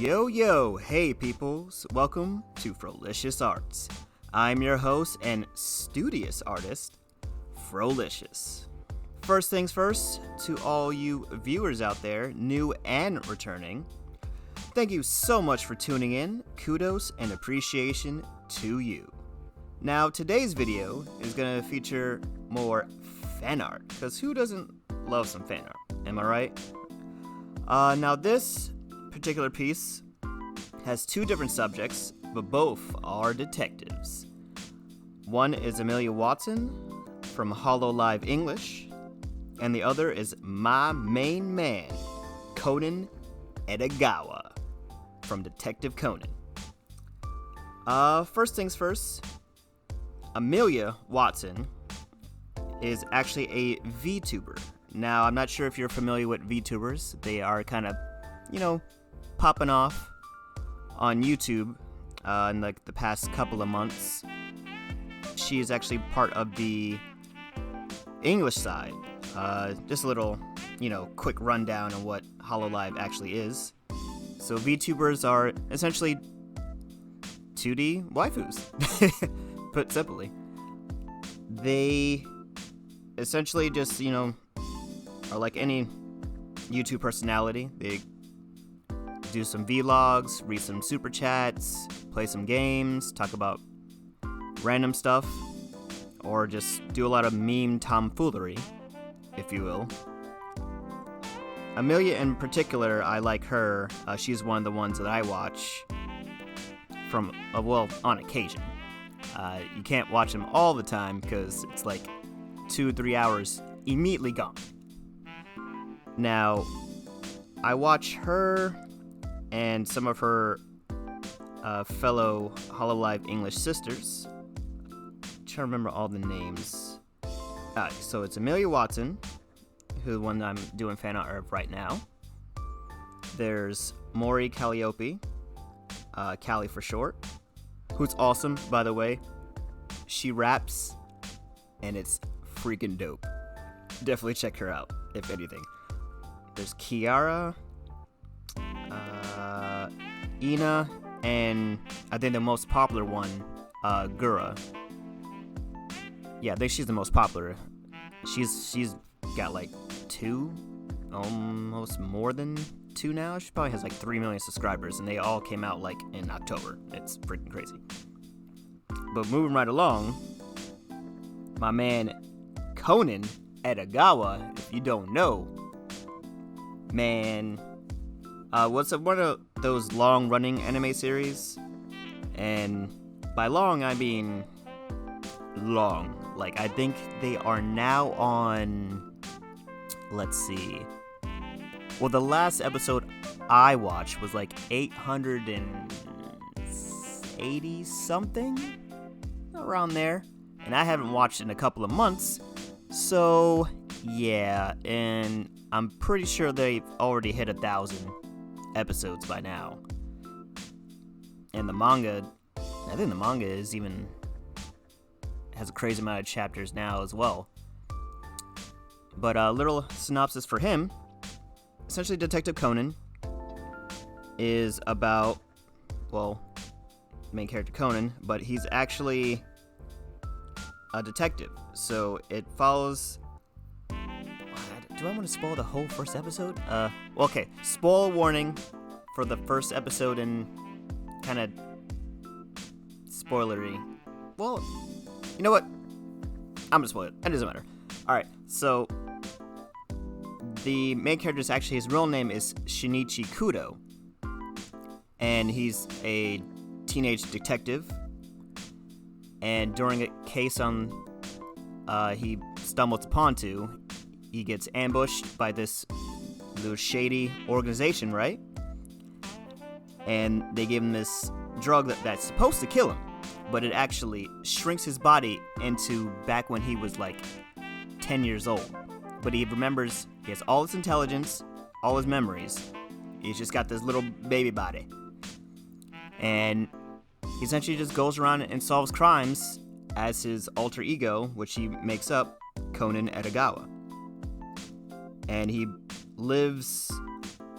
Yo, hey peoples, welcome to Frolicious Arts. I'm your host and studious artist, Frolicious. First things first, to all you viewers out there, new and returning, thank you so much for tuning in. Kudos and appreciation to you. Now, today's video is going to feature more fan art, because who doesn't love some fan art? Am I right? Now, this particular piece has two different subjects, but both are detectives. One is Amelia Watson from Hololive English, and the other is my main man, Conan Edogawa from Detective Conan. First things first, Amelia Watson is actually a VTuber. Now, I'm not sure if you're familiar with VTubers. They are kind of, popping off on YouTube in like the past couple of months. She is actually part of the English side. Just a little, quick rundown on what Hololive actually is. So VTubers are essentially 2D waifus, put simply. They essentially just, are like any YouTube personality. They do some vlogs, read some super chats, play some games, talk about random stuff, or just do a lot of meme tomfoolery, if you will. Amelia in particular, I like her. She's one of the ones that I watch from, on occasion. You can't watch them all the time because it's like 2-3 hours immediately gone. Now, I watch her and some of her fellow Hololive English sisters. I'm trying to remember all the names. So it's Amelia Watson, who the one I'm doing fan art of right now. There's Maury Calliope, Callie for short, who's awesome, by the way. She raps, and it's freaking dope. Definitely check her out, if anything. There's Kiara, Ina, and I think the most popular one, Gura. Yeah, I think she's the most popular. She's got like 2, almost more than 2 now. She probably has like 3 million subscribers, and they all came out like in October. It's freaking crazy. But moving right along, my man Conan Edogawa, if you don't know, man, what's one of those long-running anime series? And by long, I mean long. Like, I think they are now on, let's see. Well, the last episode I watched was like 880 something, around there. And I haven't watched it in a couple of months. So, yeah, and I'm pretty sure they've already hit 1,000 episodes by now. And the manga, I think the manga is even has a crazy amount of chapters now as well. But a little synopsis for him. Essentially, Detective Conan is about, main character Conan, but he's actually a detective. So it follows. Do I want to spoil the whole first episode? Okay. Spoiler warning for the first episode and kind of spoilery. Well, you know what? I'm gonna spoil it. It doesn't matter. Alright, so the main character is actually, his real name is Shinichi Kudo. And he's a teenage detective. And during a case he stumbles upon he gets ambushed by this little shady organization, right? And they give him this drug that's supposed to kill him, but it actually shrinks his body into back when he was like 10 years old. But he remembers, he has all his intelligence, all his memories. He's just got this little baby body. And he essentially just goes around and solves crimes as his alter ego, which he makes up, Conan Edogawa. And he lives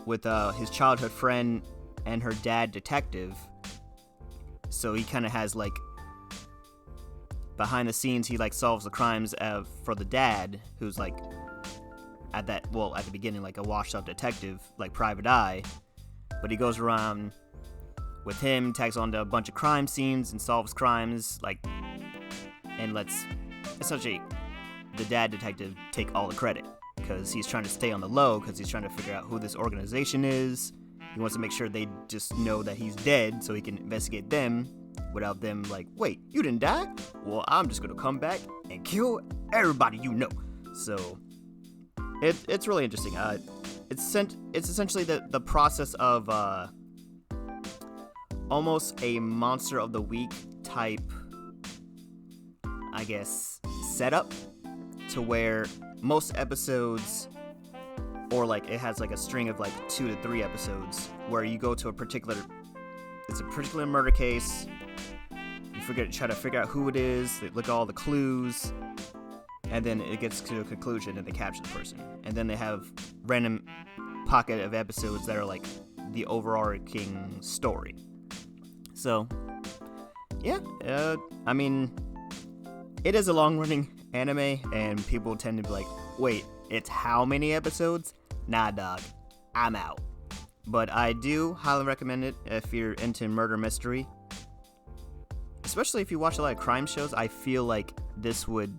with his childhood friend and her dad detective. So he kind of has like behind the scenes, he like solves the crimes for the dad, who's like at the beginning like a washed up detective, like private eye, but he goes around with him, tags onto a bunch of crime scenes and solves crimes, like, and lets essentially the dad detective take all the credit because he's trying to stay on the low because he's trying to figure out who this organization is. He wants to make sure they just know that he's dead so he can investigate them without them like, wait, you didn't die? Well, I'm just gonna come back and kill everybody you know. So it's really interesting. It's essentially the process of almost a monster of the week type, I guess, setup, to where most episodes, or like it has like a string of like 2 to 3 episodes where you go to a particular murder case. You try to figure out who it is. They look at all the clues, and then it gets to a conclusion, and they capture the person. And then they have random pocket of episodes that are like the overarching story. So, yeah, I mean, it is a long-running anime, and people tend to be like, wait, it's how many episodes? Nah, dog, I'm out. But I do highly recommend it if you're into murder mystery. Especially if you watch a lot of crime shows, I feel like this would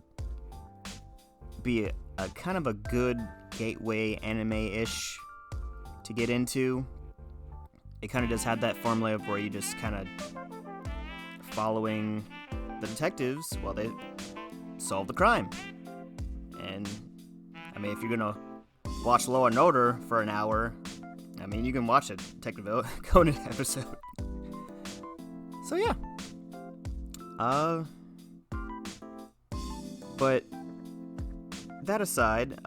be a kind of a good gateway anime-ish to get into. It kind of does have that formula of where you just kind of following the detectives while they solve the crime. And, I mean, if you're going to watch Law & Order for an hour, I mean, you can watch a Detective Conan episode. So, yeah. But that aside,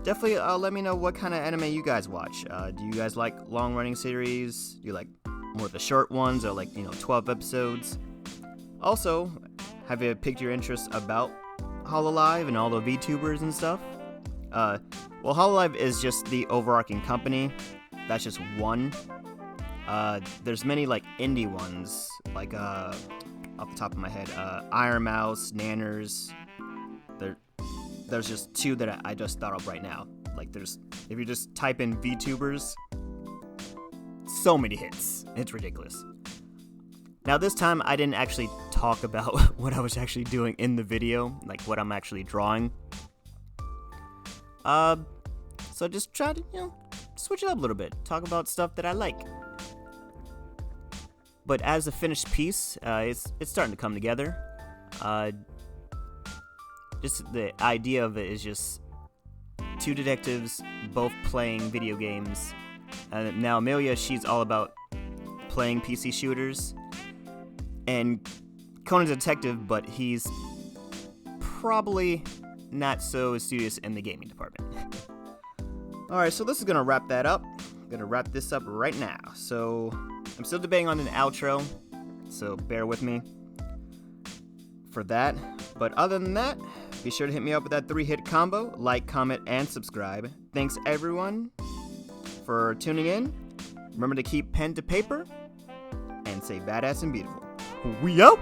definitely let me know what kind of anime you guys watch. Do you guys like long-running series? Do you like more of the short ones, or like, 12 episodes? Also, have you piqued your interest about Hololive and all the VTubers and stuff? Well, Hololive is just the overarching company. That's just one. There's many like indie ones, like off the top of my head, Iron Mouse, Nanners. There's just 2 that I just thought of right now. Like if you just type in VTubers, so many hits. It's ridiculous. Now this time I didn't actually talk about what I was actually doing in the video, like what I'm actually drawing. So just try to, switch it up a little bit. Talk about stuff that I like. But as a finished piece, it's starting to come together. Just the idea of it is just 2 detectives both playing video games. Now Amelia, she's all about playing PC shooters. And Conan's a detective, but he's probably not so studious in the gaming department. Alright, so this is going to wrap that up. I'm going to wrap this up right now. So I'm still debating on an outro, so bear with me for that. But other than that, be sure to hit me up with that 3-hit combo. Like, comment, and subscribe. Thanks everyone for tuning in. Remember to keep pen to paper and say badass and beautiful. We out!